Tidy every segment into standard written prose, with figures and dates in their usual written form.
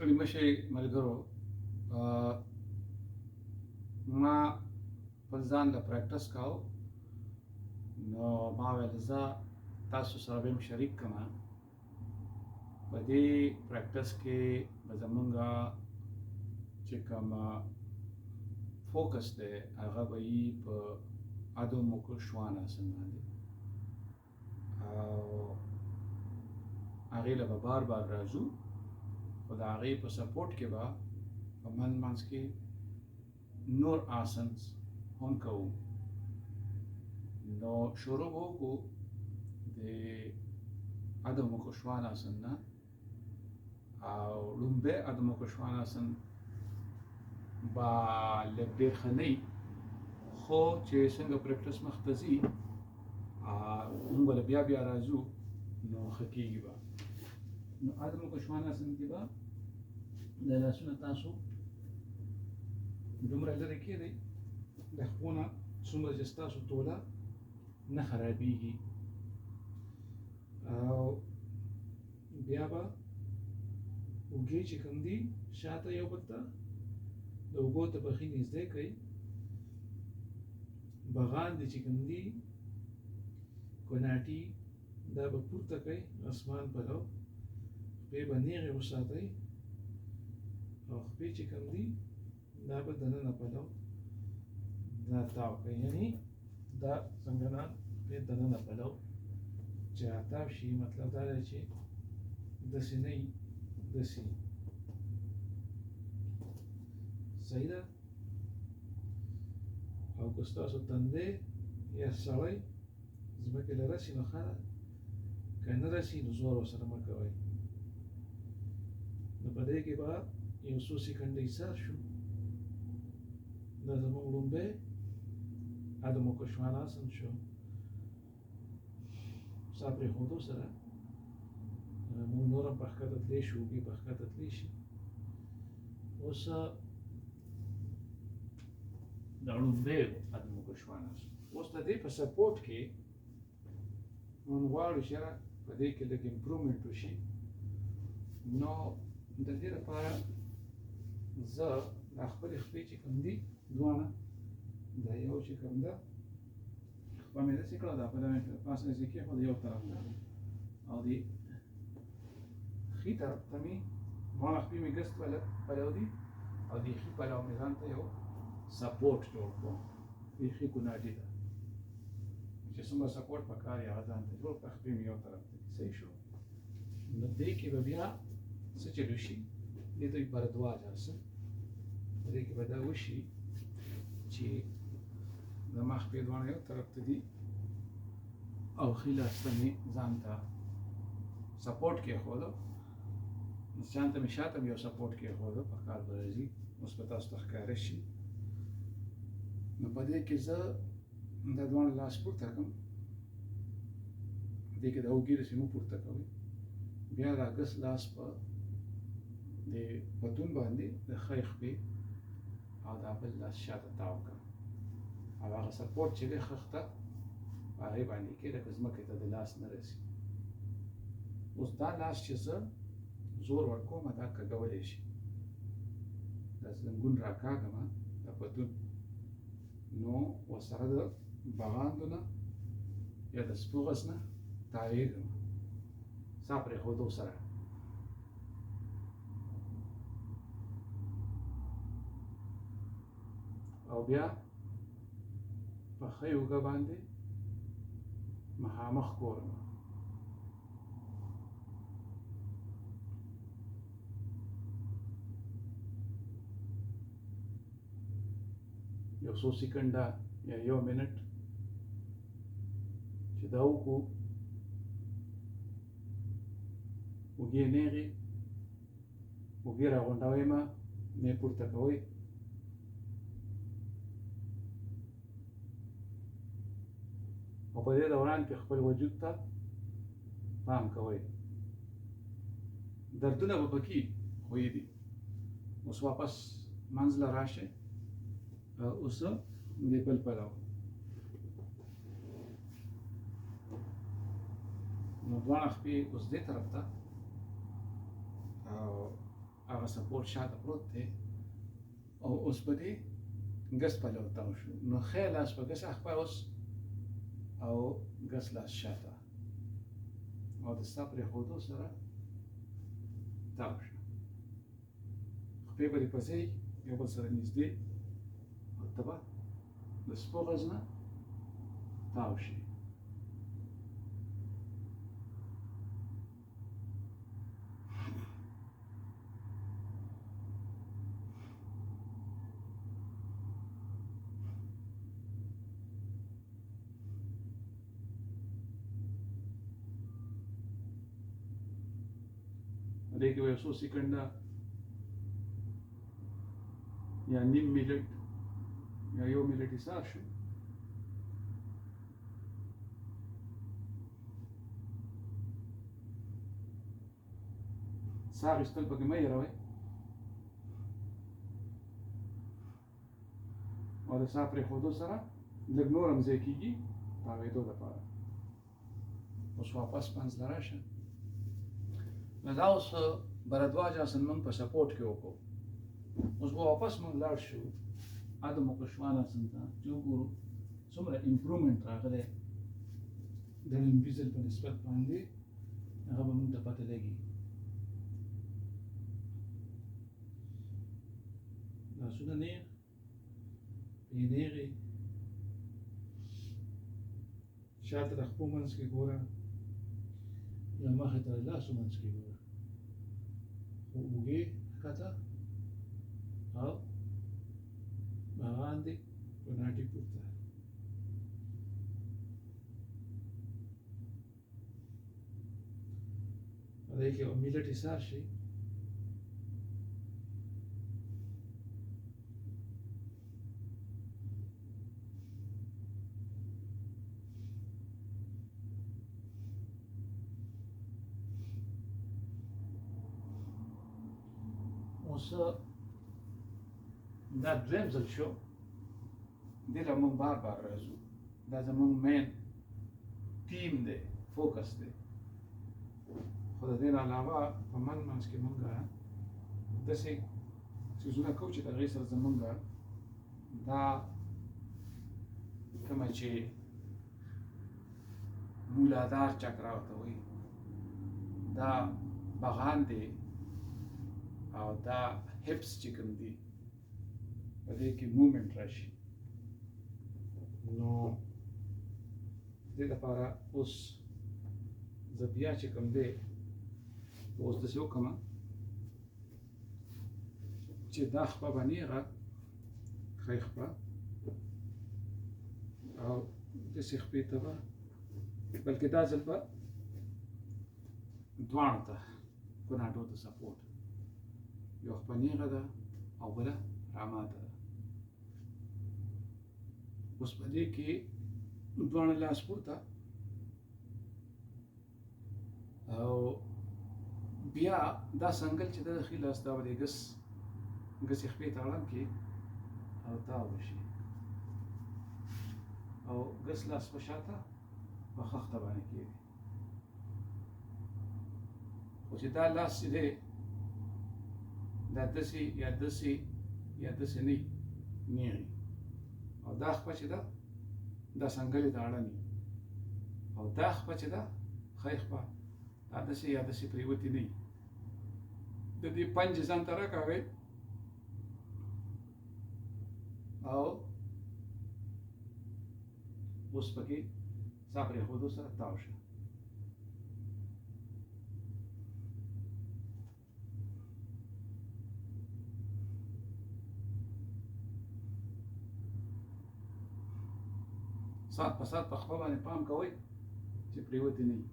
ستړي مشي ملګرو، ما خپل ځان له پریکټس کاو، نو ما ویل زه تاسو سره به شریک کړم. په دې پریکټس کې به زمونږه چې کوم فوکس دی هغه به وي په ادو مکو شواناسن باندې، او هغې له به بار بار راځو، خو د هغې په سپورټ کې به په منځ کې نور آسنز هم کوو. نو شروع به وکړو د ادو مکو شواناسن نه، او لومبی ادو مکو شواناسن با لږ ډېر ښه نه وي، خو چې څنګه پریکټس مخته ځي موږ به بیا بیا راځو، نو ښه کېږي به. نو ادو مکو شواناسن کې به د لاسونه تاسو دومره لرې کېږئ د خپو نه څومره چې ستاسو توله نه خرابېږي، او بیا به اوږې چې کوم دي شاته یو بل ته د اوږو ته پښې نږدې کړئ، بغان دي چې کوم دي کوناټي دا به پورته کړئ اسمان پلو، خپې به نیغې وساتئ، او خپې چې کوم دي دا به دننه پلو دا تاو کړئ، یعنې دا څنګه نه خپې دننه پلو چې راتاو شي. مطلب دا دی چې داسې نه وي، داسې صحیح ده. او که ستاسو تندی یا سړی ځمکې له رسي نو ښه ده، که نه رسي نو زور ورسره مه کوئ. نو په دې کې به یو څو سیکنډه ایسار شو. دا زموږ لومبی ادو مکو شواناسن شو. ساه پرېښودو سره موږ نور هم په ښکته تللی شو، اوږې په ښکته تللی شي. اوس دا لومبی ادو مکو شواناسن. اوس د دې په سپورټ کې موږ غواړو چې یاره په دې کې لږ امپرومنټ وشي. نو د دې لپاره زه دا خپلې خپې چې کوم دي دواړه، دا یو چې کوم ده خپه مې داسې کړه، دا بله مې پاسه داسې کېښوده یو طرف ته، او د ښي طرف ته مې دواړه خپې مې ګز پلو دي، او د ښي پلو مې ځان ته یو سپورټ جوړ کړو، د ښي کوناټي ته چې څومره سپورټ پکار یې هغه ځان ته جوړ کړه، خپې مې یو طرف ته دي. صحیح شو. نو دې کې به بیا څه چلو شي، دې ته وایي بردواج آسن. په دې کې به دا وشي چې زما خپې دواړه یو طرف ته دي، او ښي لاس ته مې ځان ته سپورټ کېښودو، ځان ته مې شاته مې یو سپورټ کېښودو، په کار به راځي. اوس به تاسو ته ښکاره شي. نو په دې کې زه دا دواړه لاس پورته کړم، دې کې د اوږې داسې مه پورته کوئ، بیا دا ګس لاس په د پتون باندې د ښۍ خپې او دا بل لاس شاته تاو کړم، او هغه سپورټ چې دی خښته په هغې باندې کې لکه ځمکې ته د لاس نه رسي. اوس دا لاس چې زه زور ورکوم دا کږولی شي، دا زنګون راکاږم د پتون، نو ورسره د بغاندو نه یا د سپوغس نه تاوېږم ساه پرېښودو سره. او بیا په ښۍ اوږه باندې مخامخ ګورم، یو څو سیکنډه یا یو منټ چې دا وکړو. اوږې نیغې، اوږې راغونډوئ مه، مې پورته کوئ، او په دې دوران کې خپل وجود ته پام کوئ. دردونه به پکې خو یې دي. اوس واپس منځ له راشئ، اوس د بل پلو نو دواړه خپې اوس دې طرف ته، او هغه سپورټ شاته پروت دی او اوس په دې ګس په لور تاو شو نو ښی لاس په ګس اخوا اوس او ګس لاس شاته او د ستا پرېښودو سره تاو شو خپې به دې پسې یو بل سره نږدې او ته به د سپو غز نه تاو شي دې کې یو څو سیکنډه یا نیم منټ یا یو منټ ایسار شو ساه اخیستل پکې مه هېروئ او د ساه پرېښودو سره لږ نور هم ځای کېږي تاوېدو لپاره اوس واپس منځ ته راشه نو دا اوس بردواج آسن موږ په سپورټ کې وکړو اوس به واپس موږ لاړ شو ادم کشوان آسن ته چې وګورو څومره امپرومنټ راغلی د لمبیزل په نسبت باندې هغه به موږ ته پته لګي لاسونه نیغ پې نیغې شاته د خپو منځ کې ګوره یا مخې ته د لاسو منځ کې ګوره خو اوږې ښکته او باندې په ناټې پورته په دې کې یو منټ ایسار شي اوس دا درېیم ځل شو دې له موږ بار بار راځو دا زموږ مین ټیم دی فوکس دی خو د دې نه علاوه په منځ کې موږ داسې څیزونه کوو چې د هغې سره زموږ دا کومه چې مولادار چکرا ورته وایي دا بغان دی او دا هپس چې کوم دي په دې کې موومنټ راشي نو دې لپاره اوس زه بیا چې کوم دی اوس داسې وکړم چې دا خپه به نیغه ښی خپه او داسې خپې ته به بلکې دا ځل به دواړو ته کوناټو ته سپورټ یو خپه نیغه ده او بله راماته ده اوس په دې کې دواړه لاس پورته او بیا دا څنګل چې د ښي لاس دا به د ګسې خپې ته اړم کې او تاو شي او ګس لاس په شاته په خښته باندې کېږي خو چې دا لاس چې دی دا داسې یا داسې یا داسې نه نیغي او دا خپه چې ده دا څنګلې ته اړمي او دا خپه چې ده ښی خپه دا داسې یا داسې پرېوتې نه وي د دې پنج ځان ته راکاږئ او اوس پکې ساه پرېښودو سره تاو شه سات په سات په خپه باندې پام کوئ چې پرېوتې نه وي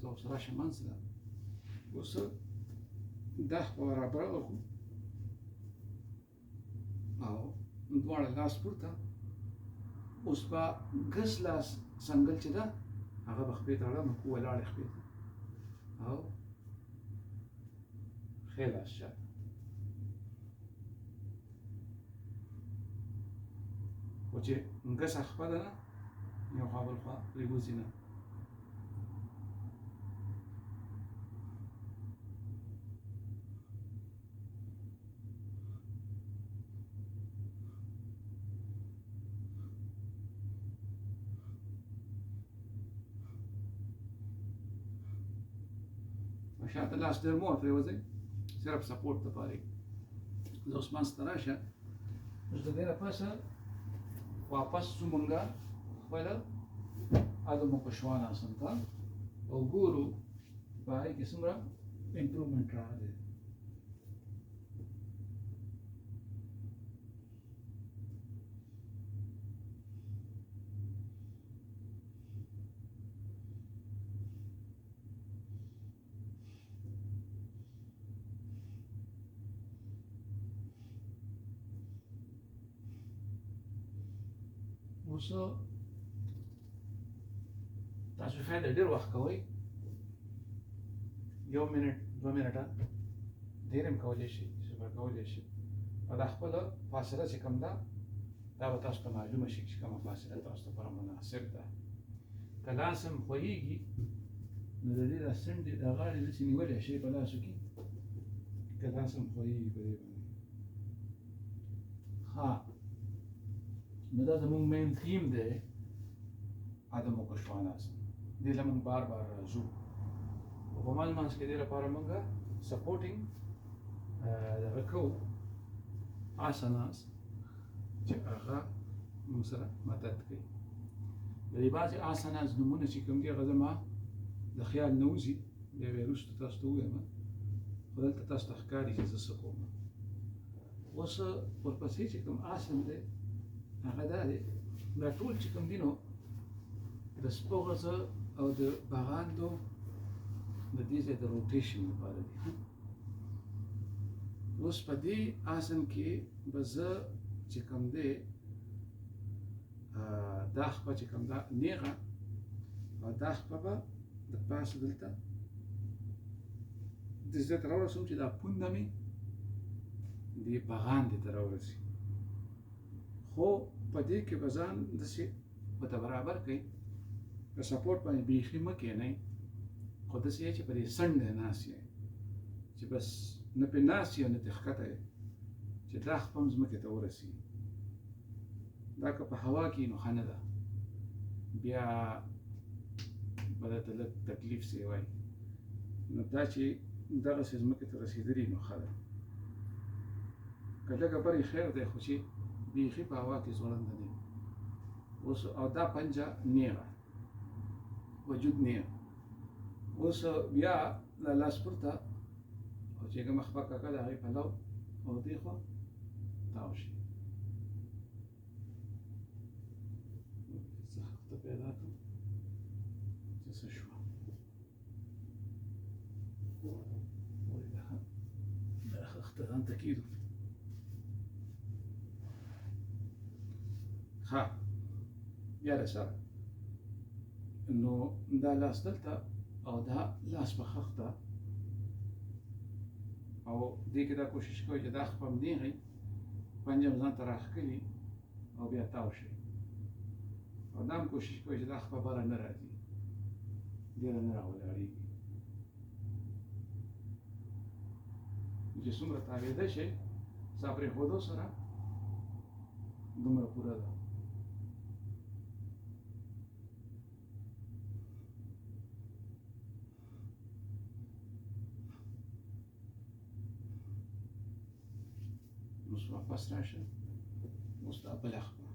زه اوس راشم منځ ته اوس دا خپه برابره وکړو او دواړه لاس پورته اوس به ګس لاس څنګل چې ده هغه به خپې ته اړم خو ولاړې خپې ته او ښی لاس شاته خو چې ګسه خپله نه یو خوا بل خوا پرېوځي نه. شاته لاس ډېر مو پرېوځئ، صرف سپورټ دپاره یې. زه اوس منځ ته راشه، اوس د دې نه پسه واپس ځو مونږه خپله ادو مکشوان آسن ته او ګورو په هغې کې څومره امپرومنټ راغلی. اوس تاسو شاید ډېر وخت کوئ، 1 منټ 2 منټه ډېر هم کولی شي، صبر کولی شي، او دا خپله فاصله چې کوم ده دا به تاسو ته معلومه شي چې کومه فاصله تاسو لپاره مناسب ده. که لاس هم خوږېږي نو د دې دا څنډې دا غاړې داسې نیولی شئ په لاسو کې، که لاس هم خوږېږي په دې باندې. ها نو دا زموږ مین تھیم دی ادو مکشوان آسن. دې له موږ بار بار راځو او په منځ منځ کې دې لپاره موږ سپورټینګ دغه کوو آسناس چې هغه موږ سره مدد کوي. د دې بعضې آسناس نومونه چې کوم دي هغه زما د خیال نه وځي، بیا به یې وروسته تاسو ته ووایم، خو دلته تاسو ته ښکاري چې زه څه کوم. اوس ورپسې چې کوم آسن دی هغه دا دی، دا ټول چې کوم دي نو د سپوغزه او د باغاندو د دې ځای د روټیشن لپاره دي. اوس په دې آسن کې به زه چې کوم دی دا خپه چې کوم ده نیغه او دا خپه به د پاسه دلته دې ځای ته راورسوم چې دا پونده مې دې باغاندې ته راورسي. خو په دې کې به ځان داسې ورته برابر کړئ، په سپورټ باندې بیخي مه کښېنئ، خو داسې یې چې په دې څنډه ناست یې، چې بس نه پرې ناست یې او نه ترې ښکته یې، چې دا خپه هم ځمکې ته ورسېږي. دا که په هوا کې نو ښه نه ده، بیا به درته لږ تکلیف سې وایي. نو دا چې دغسې ځمکې ته رسېدلي نو ښه ده، که لږه بر یې خیر دی، خو چې بیخي په هوا کې ځوړنده نه. اوس او دا پنجه نیغه وجود نیغ. اوس بیا دا لاس پورته او چې کومه خپه ککه د هغې پلو او دې خوا تاو شي. څه خښته پیدا کړم چې څه شوه، دا خښته ځان ته کېږدو. ها بیا له سره نو دا لاس دلته او دا لاس په خښته، او دې کې دا کوشش کوئ چې دا خپه هم نیغئ، پنجه هم ځان ته راښکلي او بیا تاو شئ، او دا هم کوشش کوئ چې دا خپه بره نه راځي، ډېره نه راولاړېږي. چې څومره تاوېده شئ ستا پرېښودو سره دومره پوره ده. اوس واپس راشه، اوس دا بله خپه،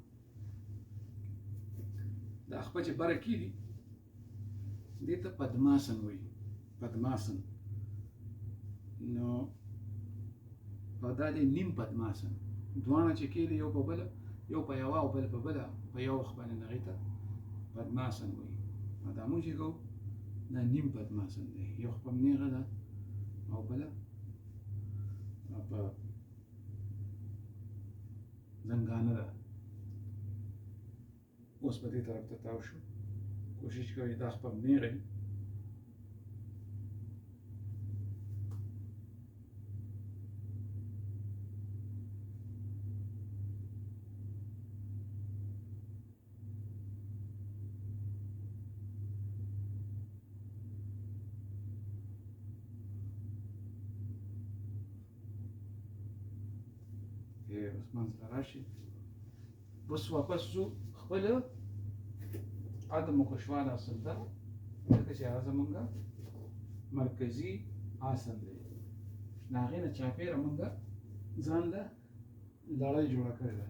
دا خپه چې بره کېږي دې ته پدماسن وایي، پدماسن. نو او دا دی نیم پدماسن، دواړه چې کېږي یو په بله، یو په یوه او بل په بله، په یو وخت باندې هغې ته پدماسن وایي. او دا موږ چې کوو دا نیم پدماسن دی، یو خپه هم نیغه ده او بله په زنګانه ده. اوس په دې طرف ته تاو شو، کوشش کوئ دا خپه هم نیغئ، بس منځ ته راشي. بس واپس ځو خپل عدم کشوان اصل ته، ځکه چې هغه زمونږ مرکزي آسن دی. د هغې نه چاپېره مونږ ځان له لړۍ جوړه کړې ده.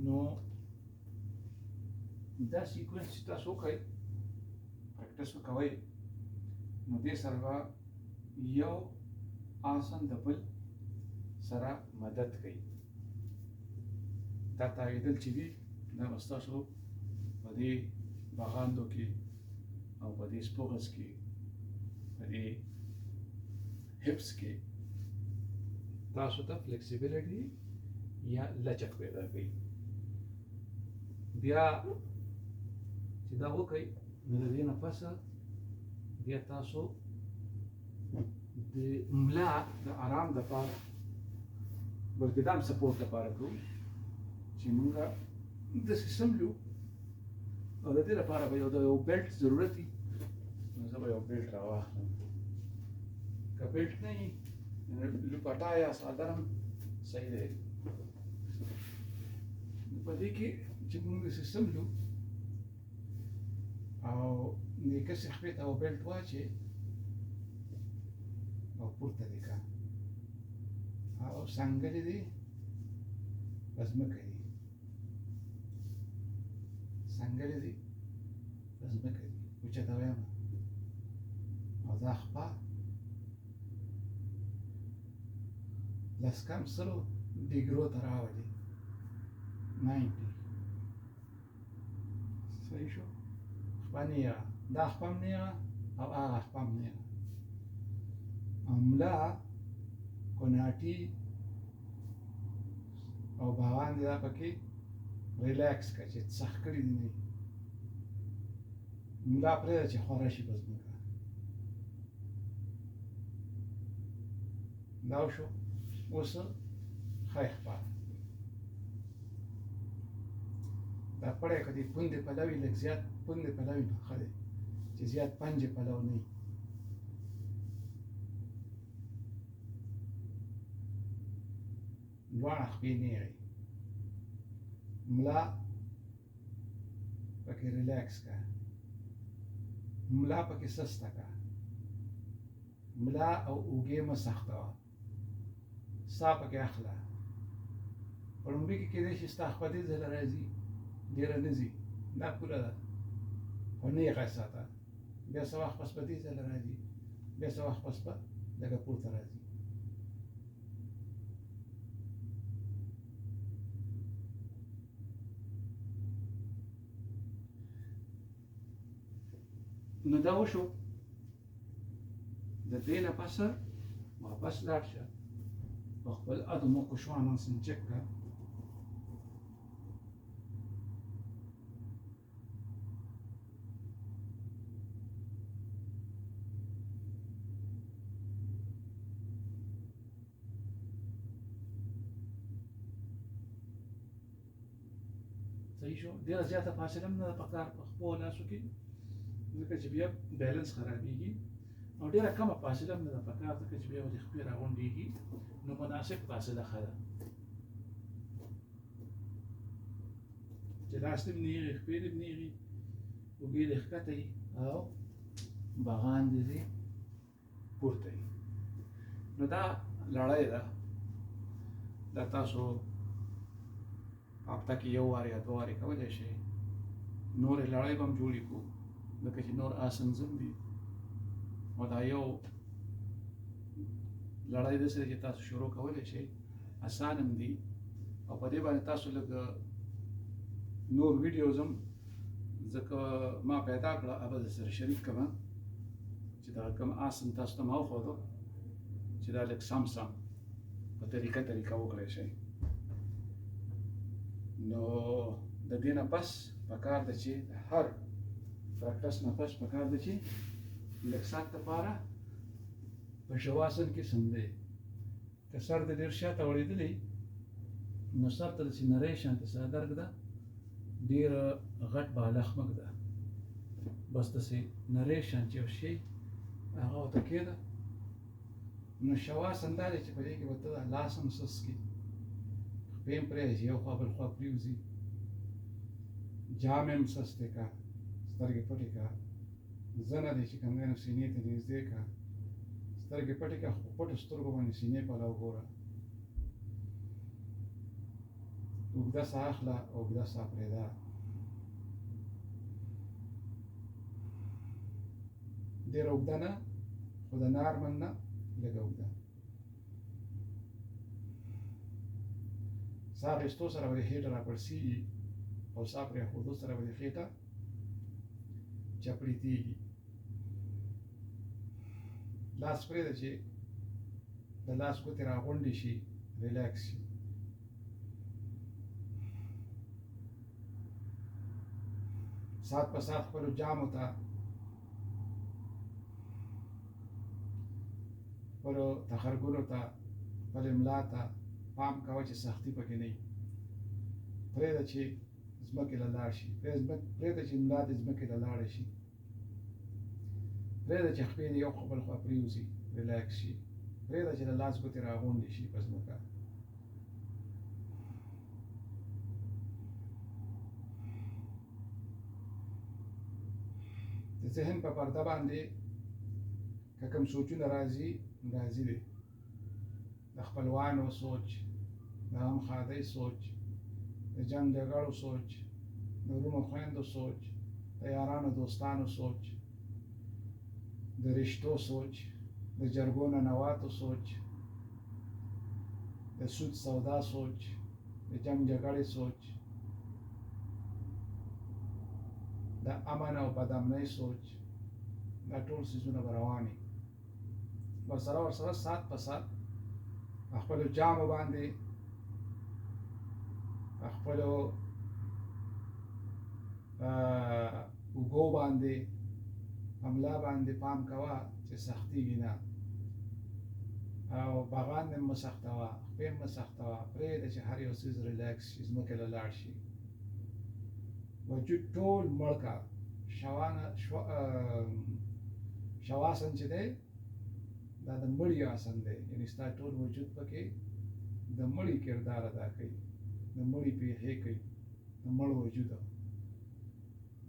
نو دا سیکوینس چې تاسو وکړئ، پریکټس وکوئ، نو دې سره به یو آسن د بل سره مدد کوي. دا تاویدل چې دي دا به ستاسو په دې بغاندو کې او په دې سپوغز کې، په دې هپس کې تاسو ته فلیکسیبیلیټي یا لچک پیدا کوي. بیا چې دا وکړئ نو د دې نه پسه بیا تاسو د ملا د آرام دپاره بلکې دا هم سپورټ لپاره کوو چې مونږ داسې سملو، او د دې لپاره به یو بیلټ ضرورت وي. نو زه به یو بیلټ راواخلم. که بیلټ نه وي لوپټا یا څادر هم صحیح دی. په دې کې چې مونږ داسې سملو او نیکسې خپې ته او بیلټ واچې او پورته دې کړه او څنګلې دې په ځمکه دي، څنګلې دې په ځمکه دي، اوچته ویمه. او دا خپه لس کم سلو ډیګرو ته راولي، 90. صحیح شو؟ خپه نیغه، دا خپه هم نیغه او هغه خپه هم نیغه. او ملا کوناټي او باوان دې دا پکې ریلیکس کړه چې سخت کړي دي نه وي. ملا پرېږده چې خوره شي په ځمکه. دا وشو. اوس ښه خپه دا پړی که دې پوندې پلو وي، لږ زیات پوندې پلو وي نو ښه دی، چې زیات پنجې پلو نه وي. دواړه خپې نیغې، ملا پکې ریلیکس کړه، ملا پکې سسته کړه، ملا او اوږې مه سختوه، ساه پکې اخله. په لومړي کې کېدای شي ستا خپه دې ځله راځي، ډېره نه ځي، دا پوره ده، خو نیغه یې ساته. بیا څه وخت پس به دې ځله راځي، بیا څه وخت پس به لږه پورته راځي. نو دا وشو. د دې نه پسه واپس لاړ شه، په خپل عدم کشوان آسن چک کړه. صحیح شو؟ ډېره زیاته فاصله هم نه ده پکار په خپلو لاسو کې، ځکه چې بیا بیلنس خرابېږي، او ډېره کمه فاصله هم نه ده پکار، ځکه چې بیا ولې خپې راغونډېږي. نو مناسب فاصله ښه ده چې لاس دې هم نیغې، خپې دې هم نیغې، اوږې دې ښکته وي او بغان دې پورته وي. نو دا لړۍ ده، دا تاسو هفته کې یو وار یا دوه وارې کولی شئ. نورې لړۍ به هم جوړې کړو، ځکه چې نور آسن زم دي، او دا یو لړۍ داسې ده چې تاسو شروع کولی شئ، اسان هم دي. او په دې باندې تاسو لږ نور ویډیوز هم ځکه ما پیدا کړه، هغه در سره شریک کړم چې دا کوم آسن تاسو ته ما وښودو چې دا لږ سم په طریقه وکړی شئ. نو د دې نه پس پکار ده چې هر پریکټس نه پس پکار ده چې لږ ساعت دپاره په شواسن کې سم دی که سر د ډېر شاته اړېدلی نو سر ته داسې نری شانتې ساه درګ ده ډېره غټ بالښمک ده بس داسې نری شانتې یو شی هغه ورته کېده نو شواسن دا دی چې په دې کې به ته لاس هم سس کړي خپې هم پرېږدي یو خوا بل خوا پرېوځي جام هم سستې کا سترګې پټې کا زنه دی چې کوم دی نو سینې ته نږدې کا سترګې پټې کا خو پټو سترګو باندې سینې پله وګوره اوږده ساه اخله اوږده ساه پرېږده ډېره اوږده نه خو د نارمل نه لږه اوږده ساه اخیستو سره به دې خېټه راپړسېږي او ساه پرېښودو سره به دې خېټه چپړېتېږي لاس پرېږده چې د لاس ګوتې راغونډې شي ریلیکس شي ساعت په ساعت خپلو جامو ته خپلو تخرګونو ته خپل املا ته پام کوه چې سختي پکې نه وي پرېږده چې ځمکې له لاړ شي پرېږده چې املا دې ځمکې له لاړه شي پرېږده چې خپې دې یو خوا بل خوا پرېوځي ریلیکس شي پرېږده چې د لاس ګوتې راغونډې شي په ځمکه د ذهن په پرده باندې که کوم سوچونه راځي دی د خپلوانو سوچ د غمخوارۍ سوچ د جنګ جګړو سوچ د وروڼو خویندو سوچ د یارانو دوستانو سوچ د رشتو سوچ د جرګو ننواتو سوچ د سود سودا سوچ د جنګ جګړې سوچ د امن او بدامنۍ سوچ دا ټول څیزونه به روان وي ورسره ساعت په ساعت خپلو جامو باندې خپلو اوږو باندې املا باندې پام کوه چې سختېږي نه او بغان هم مه سختوه خپې هم مه سختوه پرېږده چې هر یو څیز ریلیکس شي ځمکې له لاړ شي وجود ټول مړ کا شواسن چې دی دا د مړي آسن دی یعنې ستا ټول وجود پکې د مړي کردار ادا کوي د مړي پیښې کوي د مړ وجود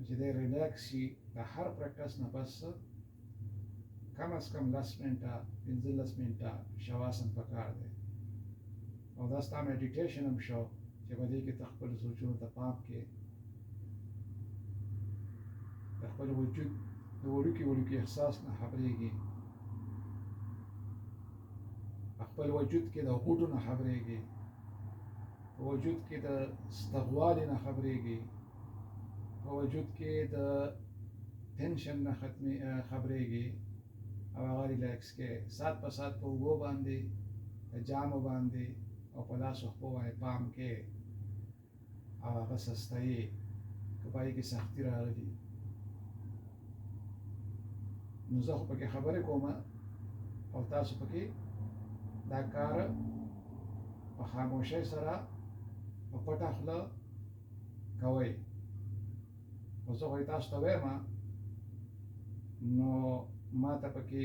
چې دی ریلیکس شي د هر پریکټس نه پس کم از کم 10 منټه 15 منټه شواسن پکار دی او دا ستا میډیټیشن هم شو چې په دې کې ته خپلو سوچونو ته پام کې د خپل وجود د وړوکي احساس نه خبرېږي خپل وجود کې د غوټو نه خبرېږي په وجود کې د ستغوالي نه خبرېږي په وجود کې د ټینشن نه خبرېږي او هغه ریلیکس کې ساعت په ساعت په اوږو باندې په جامو باندې او په لاسو خپو باندې پام کې او هغه سستایي که په هغې کې سختي راغلي نو زه خو پکې خبرې کوم او تاسو پکې دا کار په خاموشۍ سره په پټه خوله کوئ خو زه خو تاسو ته وایم نو ما ته پکې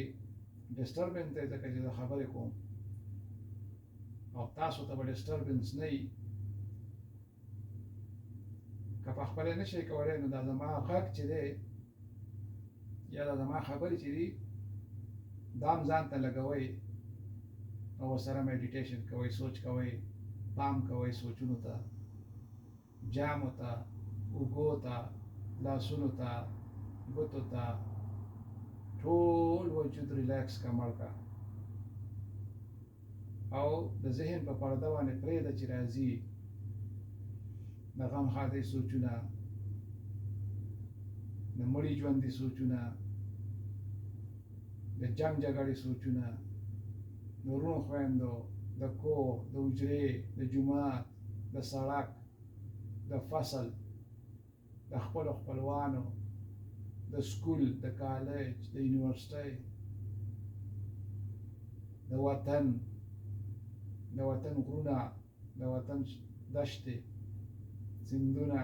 ډسټربنس دی ځکه چې زه خبرې کوم او تاسو ته به ډسټربنس نه وي که په خپله نه شئ کولی نو دا زما غږ چې دی یا دا زما خبرې چې دي دا هم ځان ته لګوئ او ورسره میډیټیشن کوئ سوچ کوئ پام کوئ سوچونو ته جامو ته اوږو ته لاسونو ته ګوتو ته ټول وجود ریلیکس کا مړ کا او د ذهن په پرده باندې پرېږده چې راځي د غمخوارۍ سوچونه د مړي ژوندي سوچونه د جنګ جګړې سوچونه د وروڼو خویندو د کور د حجرې د جومات د سړک د فصل د خپلو خپلوانو د سکول د کالج د یونیورسټۍ د وطن غرونه، د وطن دشتې، سیندونه،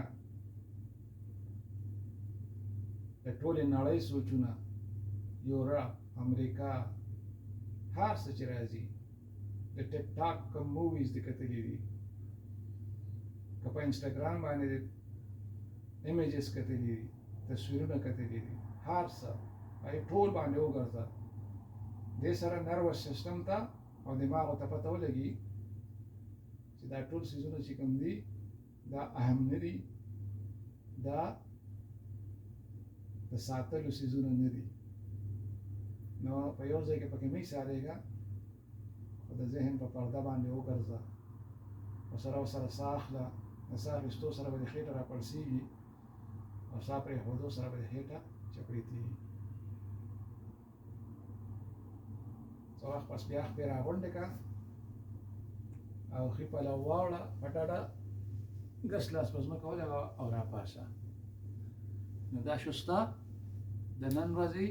د ټولې نړۍ سوچونه، یورپ، امریکا، هر څه چې راځي، د ټیک ټاک کوم موویز دې کتلي دي، که په انسټاګرام باندې ایمیجز کتلي دي، تصویرونه کتلي دي، هر څه هغې ټول باندې وګرځه. دې سره نروس سیسټم ته او دماغو ته پته ولګي چې دا ټول څیزونه چې کوم دي دا اهم نه دي، دا د ساتلو څیزونه نه دي. نو په یو ځای کې پکې مه ایسارېږه، خو د ذهن په پرده باندې وګرځه، ورسره ساه اخله، د ساه اخیستو سره به دې خېټه راپړسېږي او ساه پرېښودو سره به دې خېټه چپړېتېږي. څه وخت پس بیا خپې راغونډې کړه او ښي پلو واوړه، په ډډه ګس لاس په ځمکه ولګوه او راپاسه. نو دا شو ستا د نن ورځې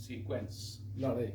سیکوینس لړۍ.